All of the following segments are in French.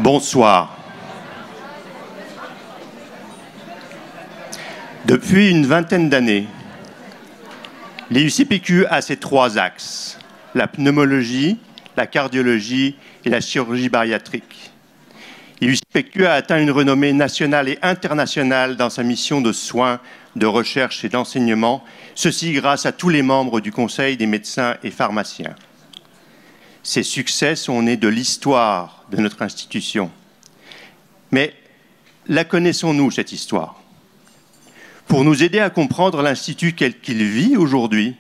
Bonsoir. Depuis une vingtaine d'années, l'IUCPQ a ses trois axes, la pneumologie, la cardiologie et la chirurgie bariatrique. L'IUCPQ a atteint une renommée nationale et internationale dans sa mission de soins, de recherche et d'enseignement, ceci grâce à tous les membres du Conseil des médecins et pharmaciens. Ces succès sont nés de l'histoire de notre institution. Mais la connaissons-nous, cette histoire? Pour nous aider à comprendre l'Institut tel qu'il vit aujourd'hui,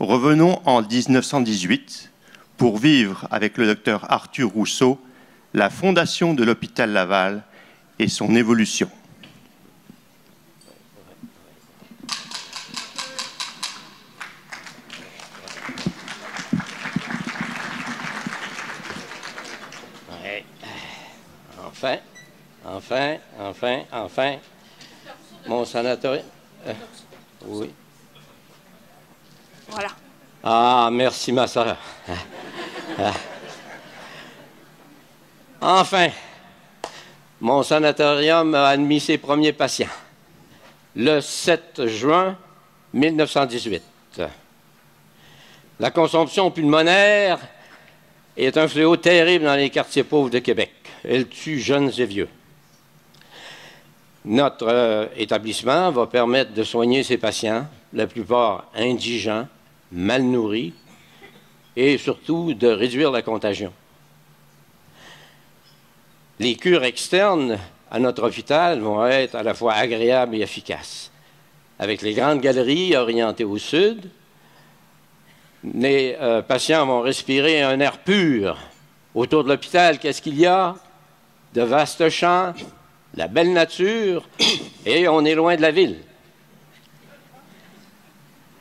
revenons en 1918 pour vivre avec le docteur Arthur Rousseau la fondation de l'hôpital Laval et son évolution. Ouais. Enfin. Mon sanatorium. Oui. Voilà. Ah, merci, ma soeur. Enfin, mon sanatorium a admis ses premiers patients. Le 7 juin 1918. La consomption pulmonaire est un fléau terrible dans les quartiers pauvres de Québec. Elle tue jeunes et vieux. Notre établissement va permettre de soigner ces patients, la plupart indigents, mal nourris, et surtout de réduire la contagion. Les cures externes à notre hôpital vont être à la fois agréables et efficaces. Avec les grandes galeries orientées au sud, les patients vont respirer un air pur. Autour de l'hôpital, qu'est-ce qu'il y a? De vastes champs, la belle nature, et on est loin de la ville.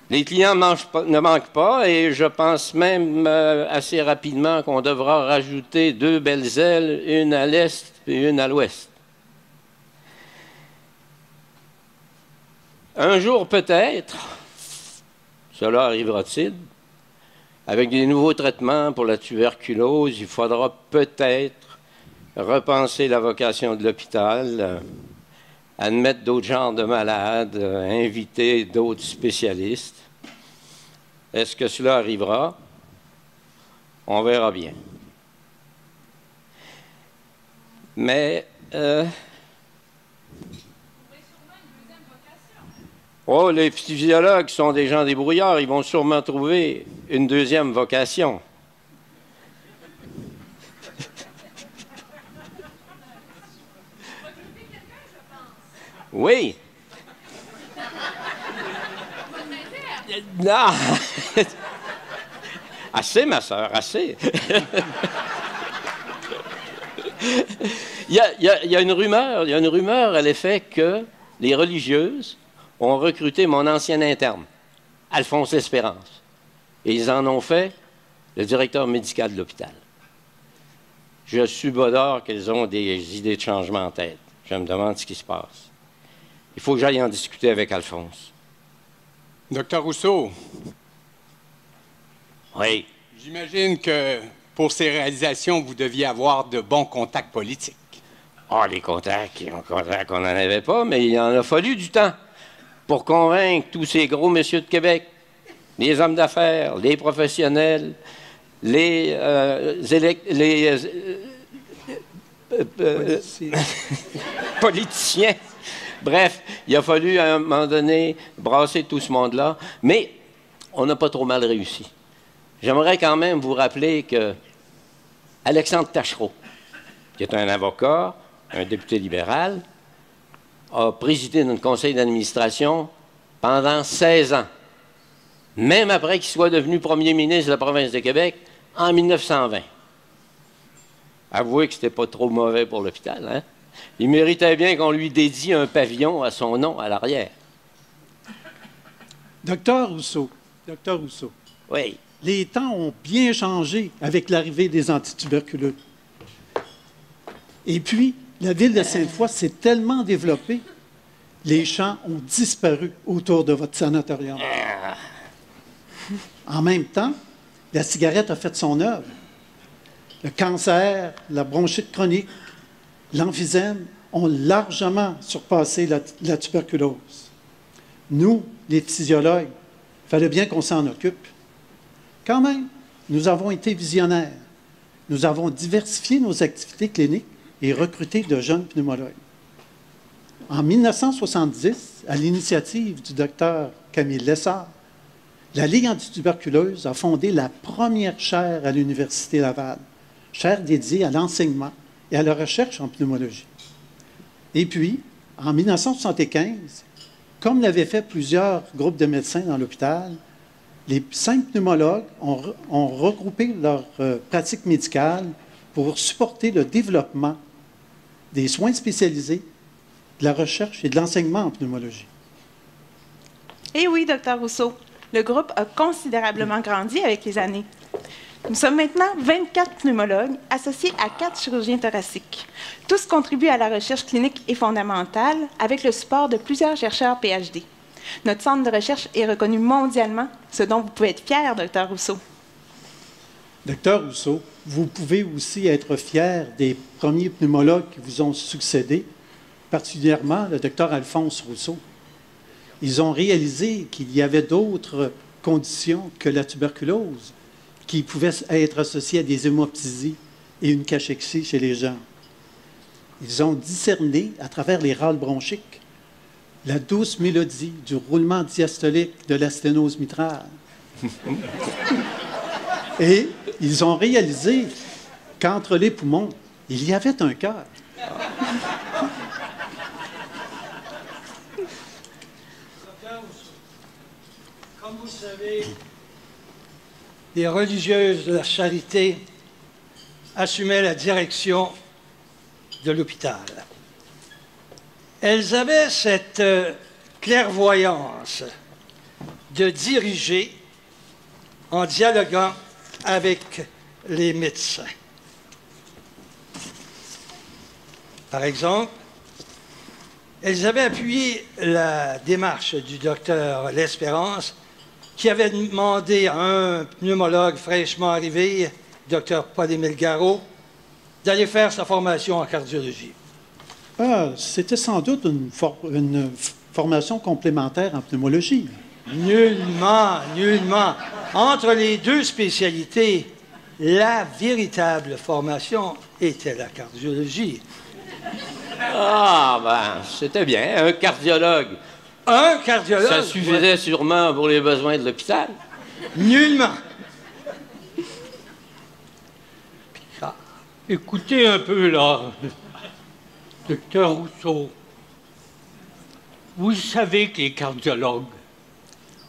Les clients ne manquent pas, et je pense même assez rapidement qu'on devra rajouter 2 belles ailes, une à l'est et une à l'ouest. Un jour peut-être, cela arrivera-t-il, avec des nouveaux traitements pour la tuberculose, il faudra peut-être repenser la vocation de l'hôpital, admettre d'autres genres de malades, inviter d'autres spécialistes. Est-ce que cela arrivera? On verra bien. Mais... Oh, les physiologues sont des gens débrouillards, ils vont sûrement trouver une deuxième vocation. Oui. Non. Assez, ma soeur, assez. Il y a une rumeur à l'effet que les religieuses ont recruté mon ancien interne, Alphonse Espérance. Et ils en ont fait le directeur médical de l'hôpital. Je subodore qu'elles ont des idées de changement en tête. Je me demande ce qui se passe. Il faut que j'aille en discuter avec Alphonse. Docteur Rousseau. Oui. J'imagine que pour ces réalisations, vous deviez avoir de bons contacts politiques. Ah, les contacts, on n'en avait pas, mais il en a fallu du temps pour convaincre tous ces gros messieurs de Québec, les hommes d'affaires, les professionnels, les politiciens. Bref, il a fallu à un moment donné brasser tout ce monde-là, mais on n'a pas trop mal réussi. J'aimerais quand même vous rappeler que Alexandre Taschereau, qui est un avocat, un député libéral, a présidé notre conseil d'administration pendant 16 ans, même après qu'il soit devenu premier ministre de la province de Québec en 1920. Avouez que c'était pas trop mauvais pour l'hôpital, hein? Il méritait bien qu'on lui dédie un pavillon à son nom à l'arrière. Docteur Rousseau, Oui. les temps ont bien changé avec l'arrivée des antituberculeux. Et puis, la ville de Sainte-Foy s'est tellement développée, les champs ont disparu autour de votre sanatorium. En même temps, la cigarette a fait son œuvre. Le cancer, la bronchite chronique, l'emphysème ont largement surpassé la tuberculose. Nous, les physiologues, il fallait bien qu'on s'en occupe. Quand même, nous avons été visionnaires. Nous avons diversifié nos activités cliniques et recruté de jeunes pneumologues. En 1970, à l'initiative du docteur Camille Lessard, la Ligue antituberculeuse a fondé la première chaire à l'Université Laval, chaire dédiée à l'enseignement et à la recherche en pneumologie. Et puis, en 1975, comme l'avaient fait plusieurs groupes de médecins dans l'hôpital, les 5 pneumologues ont regroupé leurs pratiques médicales pour supporter le développement des soins spécialisés, de la recherche et de l'enseignement en pneumologie. Eh oui, Dr Rousseau, le groupe a considérablement grandi avec les années. Nous sommes maintenant 24 pneumologues associés à 4 chirurgiens thoraciques. Tous contribuent à la recherche clinique et fondamentale avec le support de plusieurs chercheurs PhD. Notre centre de recherche est reconnu mondialement, ce dont vous pouvez être fier, Dr Rousseau. Docteur Rousseau, vous pouvez aussi être fier des premiers pneumologues qui vous ont succédé, particulièrement le docteur Alphonse Rousseau. Ils ont réalisé qu'il y avait d'autres conditions que la tuberculose qui pouvaient être associées à des hémoptysies et une cachexie chez les gens. Ils ont discerné, à travers les râles bronchiques, la douce mélodie du roulement diastolique de la sténose mitrale. Et ils ont réalisé qu'entre les poumons, il y avait un cœur. Comme vous le savez, les religieuses de la Charité assumaient la direction de l'hôpital. Elles avaient cette clairvoyance de diriger en dialoguant avec les médecins. Par exemple, elles avaient appuyé la démarche du docteur L'Espérance, qui avait demandé à un pneumologue fraîchement arrivé, docteur Paul-Émile Garot, d'aller faire sa formation en cardiologie. Ah, c'était sans doute une formation complémentaire en pneumologie. Nullement, nullement. Entre les deux spécialités, la véritable formation était la cardiologie. Ah, ben, c'était bien. Un cardiologue. Un cardiologue? Ça suffisait sûrement pour les besoins de l'hôpital. Nullement. Écoutez un peu, là, docteur Rousseau. Vous savez que les cardiologues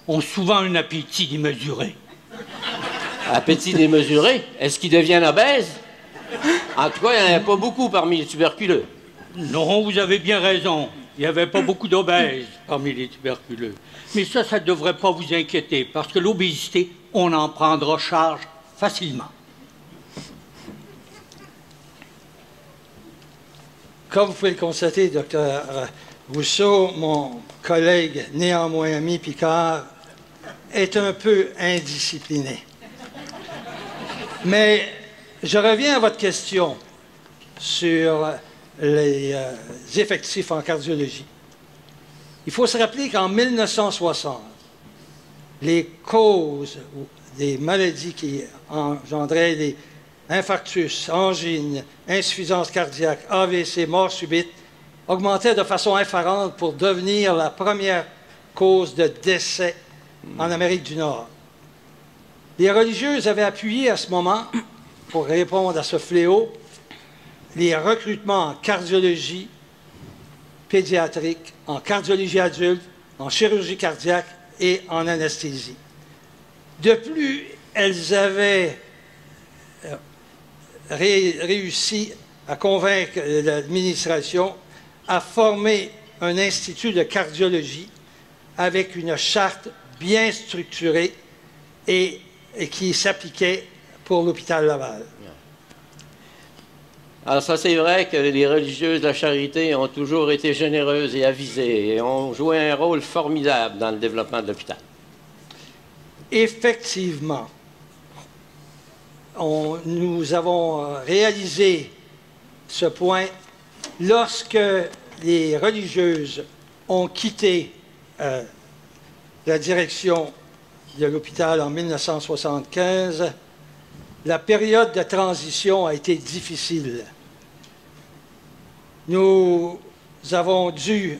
ont souvent un appétit démesuré. Appétit démesuré? Est-ce qu'ils deviennent obèses? En tout cas, il n'y en avait pas beaucoup parmi les tuberculeux. Non, vous avez bien raison. Il n'y avait pas beaucoup d'obèses parmi les tuberculeux. Mais ça ne devrait pas vous inquiéter, parce que l'obésité, on en prendra charge facilement. Comme vous pouvez le constater, docteur Rousseau, mon collègue, néanmoins ami Picard, est un peu indiscipliné. Mais je reviens à votre question sur les effectifs en cardiologie. Il faut se rappeler qu'en 1960, les causes des maladies qui engendraient des infarctus, angines, insuffisance cardiaque, AVC, mort subite, augmentaient de façon effarante pour devenir la première cause de décès en Amérique du Nord. Les religieuses avaient appuyé à ce moment, pour répondre à ce fléau, les recrutements en cardiologie pédiatrique, en cardiologie adulte, en chirurgie cardiaque et en anesthésie. De plus, elles avaient réussi à convaincre l'administration à former un institut de cardiologie avec une charte bien structurée et qui s'appliquait pour l'hôpital Laval. Alors ça, c'est vrai que les religieuses de la Charité ont toujours été généreuses et avisées et ont joué un rôle formidable dans le développement de l'hôpital. Effectivement, nous avons réalisé ce point lorsque les religieuses ont quitté la direction de l'hôpital en 1975. La période de transition a été difficile. Nous avons dû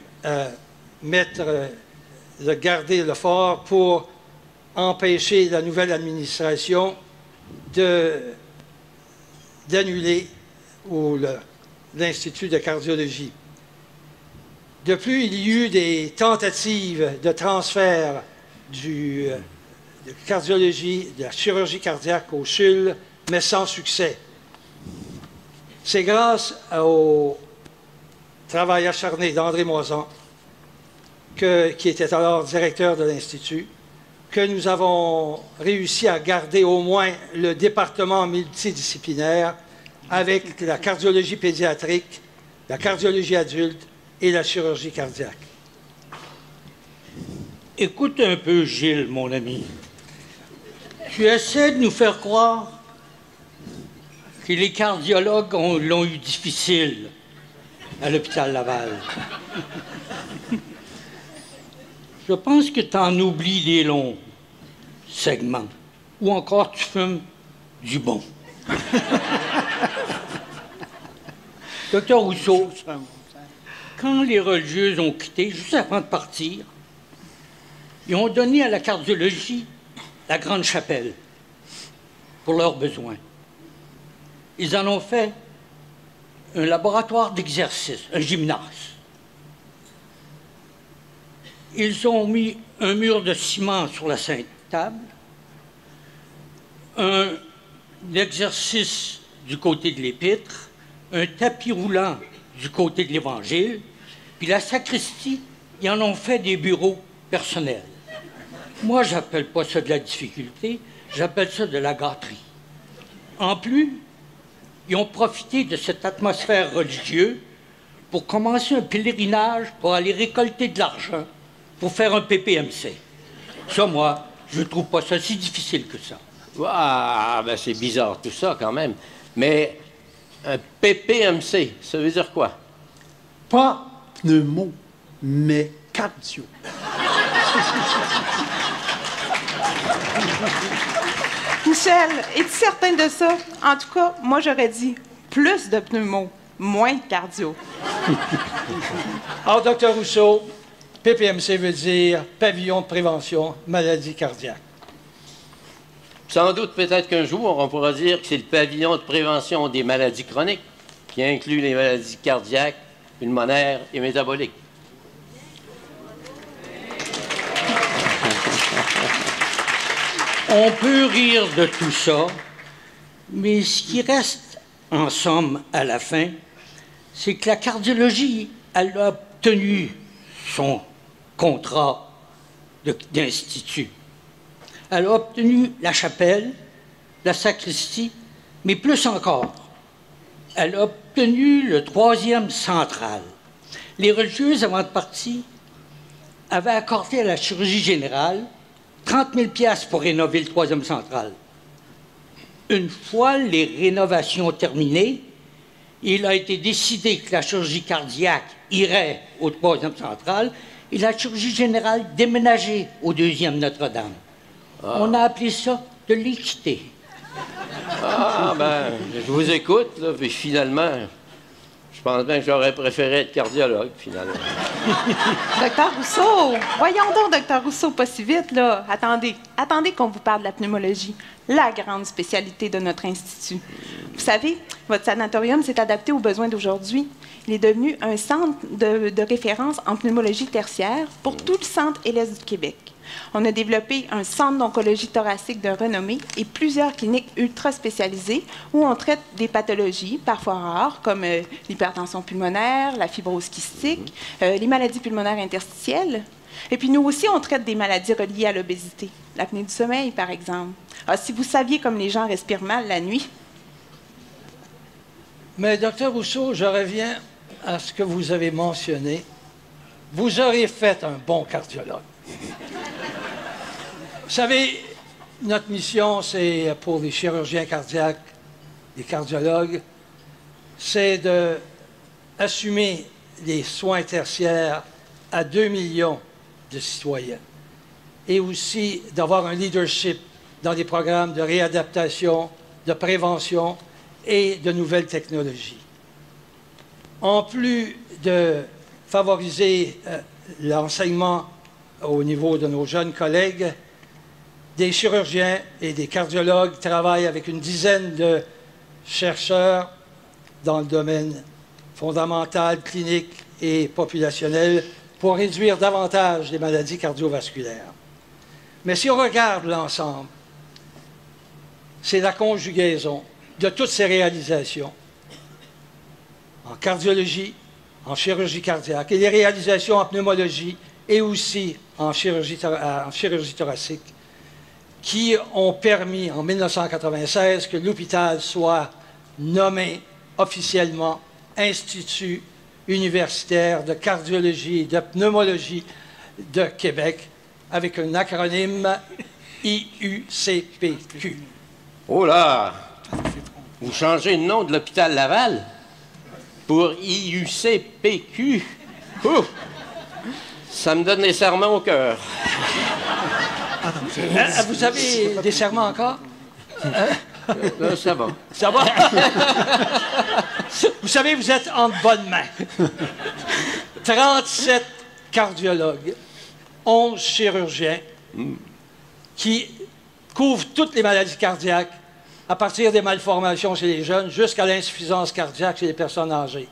garder le fort pour empêcher la nouvelle administration d'annuler l'Institut de cardiologie. De plus, il y eut des tentatives de transfert de cardiologie, de la chirurgie cardiaque au CHUL, mais sans succès. C'est grâce au travail acharné d'André Moisan, qui était alors directeur de l'Institut, que nous avons réussi à garder au moins le département multidisciplinaire avec la cardiologie pédiatrique, la cardiologie adulte et la chirurgie cardiaque. Écoute un peu, Gilles, mon ami. Tu essaies de nous faire croire que les cardiologues l'ont eu difficile à l'hôpital Laval. Je pense que tu en oublies les longs segments. Ou encore tu fumes du bon. Docteur Rousseau, quand les religieuses ont quitté, juste avant de partir, ils ont donné à la cardiologie la grande chapelle pour leurs besoins. Ils en ont fait un laboratoire d'exercice, un gymnase. Ils ont mis un mur de ciment sur la Sainte Table, un exercice du côté de l'Épître, un tapis roulant du côté de l'Évangile, puis la sacristie, ils en ont fait des bureaux personnels. Moi, j'appelle pas ça de la difficulté, j'appelle ça de la gâterie. En plus, ils ont profité de cette atmosphère religieuse pour commencer un pèlerinage pour aller récolter de l'argent pour faire un PPMC. Ça, moi, je trouve pas ça si difficile que ça. Ah, ben c'est bizarre tout ça quand même. Mais un PPMC, ça veut dire quoi? Pas pneumo, mais cardio. Michel, es-tu certain de ça? En tout cas, moi, j'aurais dit plus de pneumo, moins de cardio. Alors, Dr Rousseau, PPMC veut dire pavillon de prévention maladie cardiaque. Sans doute, peut-être qu'un jour, on pourra dire que c'est le pavillon de prévention des maladies chroniques, qui inclut les maladies cardiaques, pulmonaires et métaboliques. On peut rire de tout ça, mais ce qui reste, en somme, à la fin, c'est que la cardiologie, elle a obtenu son contrat d'institut. Elle a obtenu la chapelle, la sacristie, mais plus encore, elle a obtenu le 3e central. Les religieuses, avant de partir, avaient accordé à la chirurgie générale 30 000 $ pour rénover le 3e central. Une fois les rénovations terminées, il a été décidé que la chirurgie cardiaque irait au 3e central et la chirurgie générale déménageait au 2e Notre-Dame. Ah. On a appelé ça de l'équité. Ah, ben, je vous écoute, là, puis finalement, je pense bien que j'aurais préféré être cardiologue, finalement. Docteur Rousseau, voyons donc, Docteur Rousseau, pas si vite, là. Attendez qu'on vous parle de la pneumologie, la grande spécialité de notre institut. Vous savez, votre sanatorium s'est adapté aux besoins d'aujourd'hui. Il est devenu un centre de référence en pneumologie tertiaire pour tout le centre et l'Est du Québec. On a développé un centre d'oncologie thoracique de renommée et plusieurs cliniques ultra spécialisées où on traite des pathologies parfois rares comme l'hypertension pulmonaire, la fibrose kystique, les maladies pulmonaires interstitielles. Et puis nous aussi, on traite des maladies reliées à l'obésité, l'apnée du sommeil par exemple. Alors, si vous saviez comme les gens respirent mal la nuit. Mais Dr Rousseau, je reviens à ce que vous avez mentionné. Vous auriez fait un bon cardiologue. Vous savez, notre mission, c'est pour les chirurgiens cardiaques, les cardiologues, c'est d'assumer les soins tertiaires à 2 millions de citoyens et aussi d'avoir un leadership dans des programmes de réadaptation, de prévention et de nouvelles technologies. En plus de favoriser l'enseignement au niveau de nos jeunes collègues, des chirurgiens et des cardiologues travaillent avec une dizaine de chercheurs dans le domaine fondamental, clinique et populationnel pour réduire davantage les maladies cardiovasculaires. Mais si on regarde l'ensemble, c'est la conjugaison de toutes ces réalisations en cardiologie, en chirurgie cardiaque et les réalisations en pneumologie et aussi en chirurgie thoracique qui ont permis en 1996 que l'hôpital soit nommé officiellement Institut universitaire de cardiologie et de pneumologie de Québec avec un acronyme IUCPQ. Oh là! Vous changez le nom de l'hôpital Laval pour IUCPQ. Ouf! Ça me donne des serments au cœur. Vous avez des serments encore? Ça va. Ça va? Vous savez, vous êtes en bonne main. 37 cardiologues, 11 chirurgiens qui couvrent toutes les maladies cardiaques à partir des malformations chez les jeunes jusqu'à l'insuffisance cardiaque chez les personnes âgées.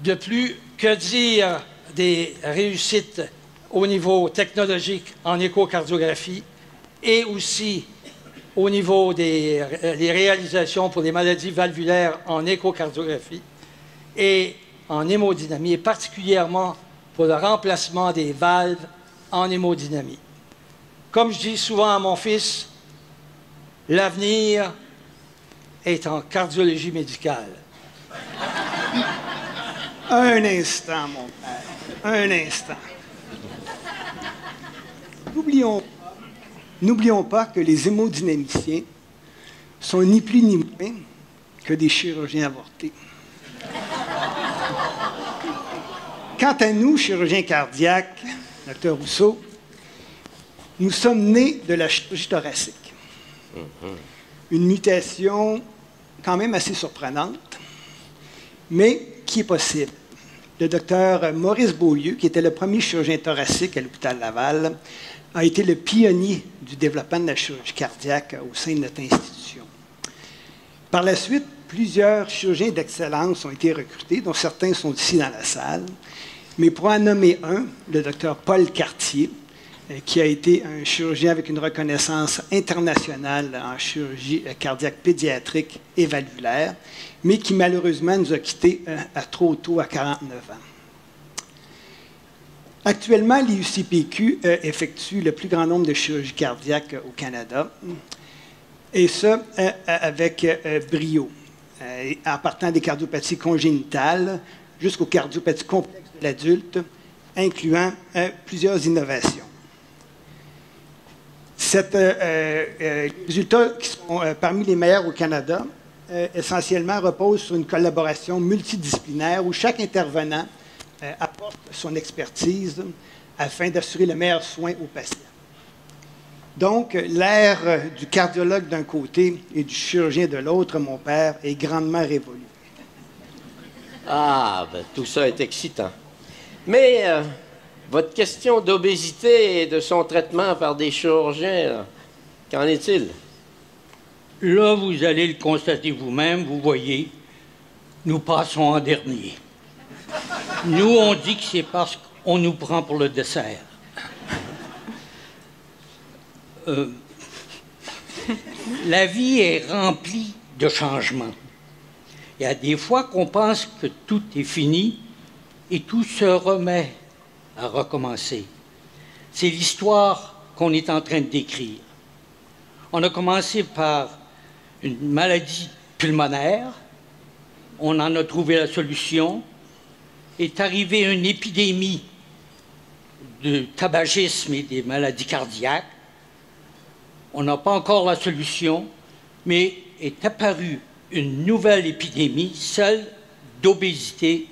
De plus, que dire des réussites au niveau technologique en échocardiographie et aussi au niveau des réalisations pour les maladies valvulaires en échocardiographie et en hémodynamie, et particulièrement pour le remplacement des valves en hémodynamie. Comme je dis souvent à mon fils, l'avenir est en cardiologie médicale. Un instant, mon père. Un instant. N'oublions pas que les hémodynamiciens sont ni plus ni moins que des chirurgiens avortés. Quant à nous, chirurgiens cardiaques, Dr Rousseau, nous sommes nés de la chirurgie thoracique. Une mutation quand même assez surprenante, mais qui est possible. Le docteur Maurice Beaulieu, qui était le premier chirurgien thoracique à l'hôpital Laval, a été le pionnier du développement de la chirurgie cardiaque au sein de notre institution. Par la suite, plusieurs chirurgiens d'excellence ont été recrutés, dont certains sont ici dans la salle. Mais pour en nommer un, le docteur Paul Cartier, qui a été un chirurgien avec une reconnaissance internationale en chirurgie cardiaque pédiatrique et valvulaire, mais qui malheureusement nous a quittés à trop tôt, à 49 ans. Actuellement, l'IUCPQ effectue le plus grand nombre de chirurgies cardiaques au Canada, et ça avec brio, en partant des cardiopathies congénitales jusqu'aux cardiopathies complexes de l'adulte, incluant plusieurs innovations. Les résultats qui sont parmi les meilleurs au Canada, essentiellement reposent sur une collaboration multidisciplinaire où chaque intervenant apporte son expertise afin d'assurer le meilleur soin aux patients. Donc, l'ère du cardiologue d'un côté et du chirurgien de l'autre, mon père, est grandement révolue. Ah, ben, tout ça est excitant. Mais votre question d'obésité et de son traitement par des chirurgiens, qu'en est-il? Là, vous allez le constater vous-même, vous voyez, nous passons en dernier. Nous, on dit que c'est parce qu'on nous prend pour le dessert. La vie est remplie de changements. Il y a des fois qu'on pense que tout est fini et tout se remet à recommencer. C'est l'histoire qu'on est en train de décrire. On a commencé par une maladie pulmonaire, on en a trouvé la solution, est arrivée une épidémie de tabagisme et des maladies cardiaques. On n'a pas encore la solution, mais est apparue une nouvelle épidémie, celle d'obésité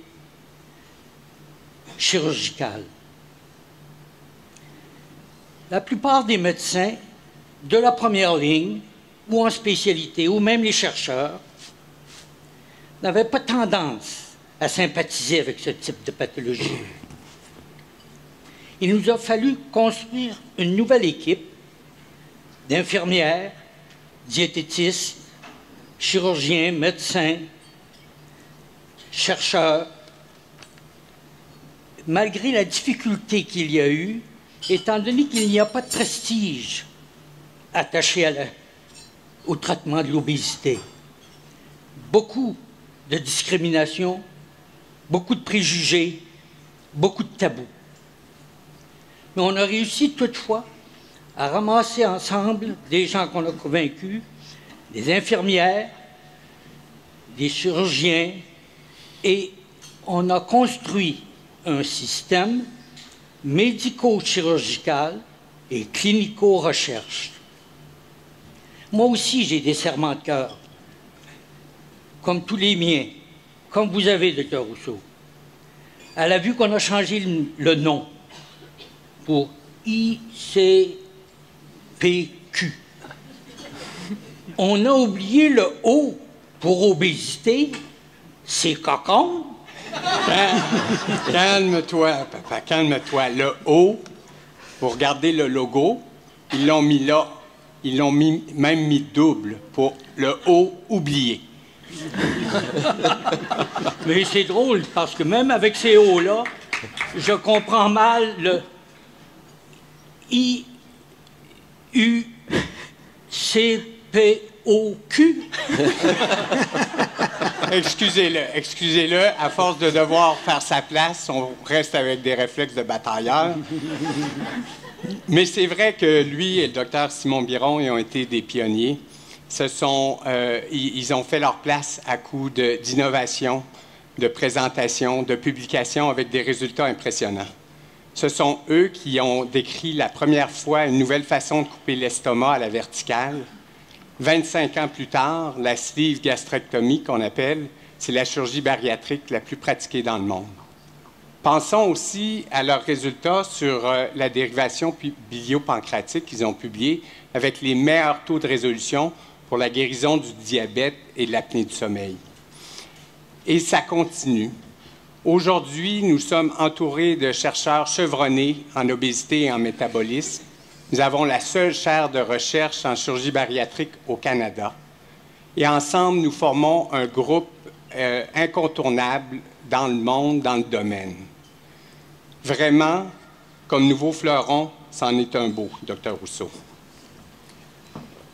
chirurgicale. La plupart des médecins de la première ligne, ou en spécialité, ou même les chercheurs, n'avaient pas tendance à sympathiser avec ce type de pathologie. Il nous a fallu construire une nouvelle équipe d'infirmières, diététistes, chirurgiens, médecins, chercheurs. Malgré la difficulté qu'il y a eu, étant donné qu'il n'y a pas de prestige attaché au traitement de l'obésité, beaucoup de discrimination, beaucoup de préjugés, beaucoup de tabous. Mais on a réussi toutefois à ramasser ensemble des gens qu'on a convaincus, des infirmières, des chirurgiens, et on a construit un système médico-chirurgical et clinico-recherche. Moi aussi, j'ai des serrements de cœur, comme tous les miens, comme vous avez, Dr. Rousseau. À la vue qu'on a changé le nom pour ICPQ. On a oublié le O pour obésité. C'est cocon. Calme-toi, papa, calme-toi. Le O, pour regarder le logo, ils l'ont mis là. Ils l'ont même mis double pour le O oublié. Mais c'est drôle, parce que même avec ces O-là, je comprends mal le IUCPOQ. Excusez-le, à force de devoir faire sa place, on reste avec des réflexes de batailleur. Mais c'est vrai que lui et le docteur Simon Biron, ils ont été des pionniers. Ils ont fait leur place à coup d'innovation, de présentation, de publication avec des résultats impressionnants. Ce sont eux qui ont décrit la première fois une nouvelle façon de couper l'estomac à la verticale. 25 ans plus tard, la sleeve gastrectomie qu'on appelle, c'est la chirurgie bariatrique la plus pratiquée dans le monde. Pensons aussi à leurs résultats sur la dérivation biliopancréatique qu'ils ont publié avec les meilleurs taux de résolution pour la guérison du diabète et de l'apnée du sommeil. Et ça continue. Aujourd'hui, nous sommes entourés de chercheurs chevronnés en obésité et en métabolisme. Nous avons la seule chaire de recherche en chirurgie bariatrique au Canada. Et ensemble, nous formons un groupe incontournable dans le monde, dans le domaine. Vraiment, comme nouveau fleuron, c'en est un beau, Dr. Rousseau.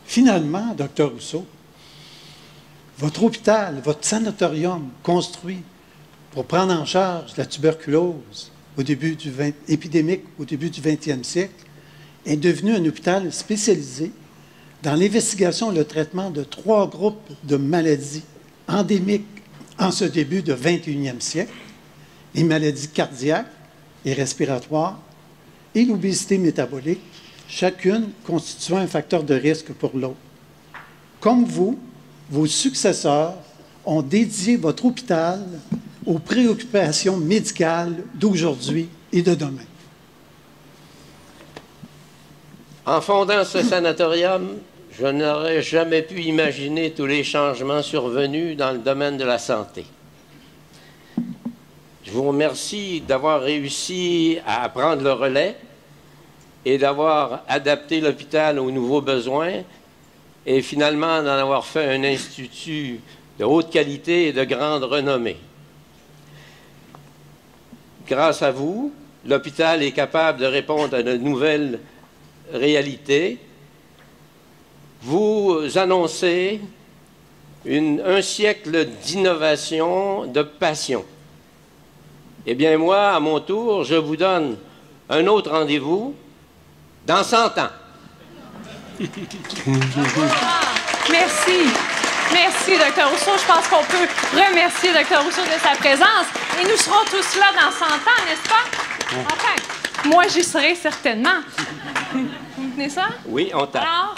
Finalement, Dr. Rousseau, votre hôpital, votre sanatorium construit pour prendre en charge la tuberculose épidémique au début du 20e siècle est devenu un hôpital spécialisé dans l'investigation et le traitement de 3 groupes de maladies endémiques en ce début du 21e siècle, les maladies cardiaques et respiratoires et l'obésité métabolique, chacune constituant un facteur de risque pour l'autre. Comme vous, vos successeurs ont dédié votre hôpital aux préoccupations médicales d'aujourd'hui et de demain. En fondant ce sanatorium, je n'aurais jamais pu imaginer tous les changements survenus dans le domaine de la santé. Je vous remercie d'avoir réussi à prendre le relais et d'avoir adapté l'hôpital aux nouveaux besoins et finalement d'en avoir fait un institut de haute qualité et de grande renommée. Grâce à vous, l'hôpital est capable de répondre à de nouvelles réalités. Vous annoncez un siècle d'innovation, de passion. Eh bien, moi, à mon tour, je vous donne un autre rendez-vous dans 100 ans. Merci. Merci, Dr. Rousseau. Je pense qu'on peut remercier Dr. Rousseau de sa présence. Et nous serons tous là dans 100 ans, n'est-ce pas? Enfin, moi, j'y serai certainement. Vous venez ça? Oui, on tape. Alors,